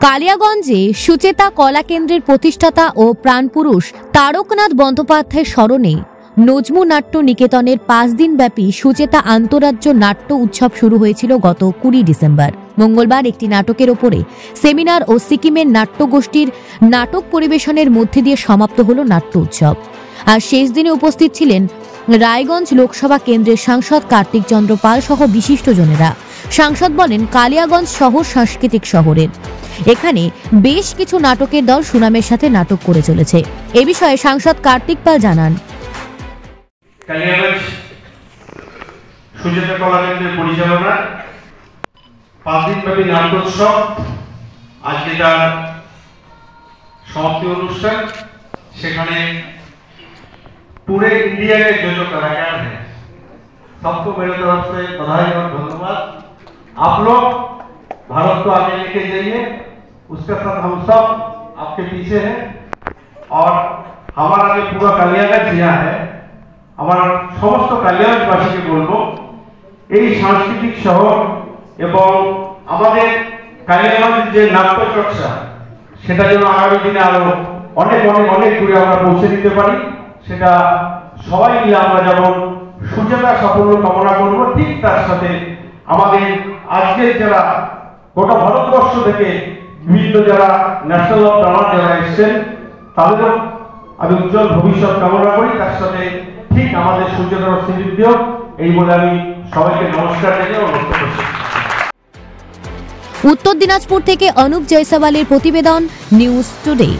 কালিয়াগঞ্জে সুচেতা কলা কেন্দ্রের প্রতিষ্ঠাতা ও প্রাণপুরুষ তারকনাথ বন্দ্যোপাধ্যায়ের স্মরণে নজমু নাট্য নিকেতনের 5 দিনব্যাপী সুচেতা আন্তরাজ্য নাট্য উৎসব শুরু হয়েছিল গত 20 ডিসেম্বর। মঙ্গলবার একটি নাটকের ওপরে সেমিনার ও সিকিমের নাট্যগোষ্ঠীর নাটক পরিবেশনের মধ্যে দিয়ে সমাপ্ত হল নাট্য উৎসব। আর শেষ দিনে উপস্থিত ছিলেন রায়গঞ্জ লোকসভা কেন্দ্রের সাংসদ কার্তিক চন্দ্র পাল সহ বিশিষ্টজনেরা। সাংসদ বলেন, কালিয়াগঞ্জ শহর সাংস্কৃতিক শহরের, এখানে বেশ কিছু নাটকের দল সুনামের সাথে নাটক করে চলেছে। এ বিষয়ে সাংসদ কার্তিক পাল জানান, কালিয়াগঞ্জ সুচেতা কলা কেন্দ্রের পরিচালনা 5 দিনব্যাপী নাট্যোৎসব আজকে তার সমাপ্তি অনুষ্ঠান। সেখানে पूरे इंडिया के जो कलाकार हैं सबको मेरे तरफ से बधाई और धन्यवाद। आप लोग भारत को आगे लेके जाइए, उसके साथ हम सब आपके पीछे हैं। और हमारा जो पूरा कालियागंज यहाँ है, हमारा समस्त कालियागंजवासी के बोलबो এই সাংস্কৃতিক শহর এবং আমাদের কালিয়াগঞ্জ যে নাট্য চর্চা সেটা যেন আগামী দিনে আরো অনেক অনেক অনেক দূরে আমরা পৌঁছে দিতে পারি, সেটা সবাই মিলে আমরা যেমন সুচেতা সাফল্য কামনা করব, ঠিক তার সাথে আমাদের আজকের যারা গোটা ভারতবর্ষ থেকে বিভিন্ন যারা ন্যাশনাল অফ ড্রামা যারা এসেছেন তাদেরও আমি উজ্জ্বল ভবিষ্যৎ কামনা করি। তার সাথে ঠিক আমাদের সুচেতার শ্রীবৃদ্ধিও এই বলে আমি সবাইকে নমস্কার জানিয়ে অনুরোধ করছি। উত্তর দিনাজপুর থেকে অনুপ জয়সওয়ালের প্রতিবেদন, নিউজ টুডে।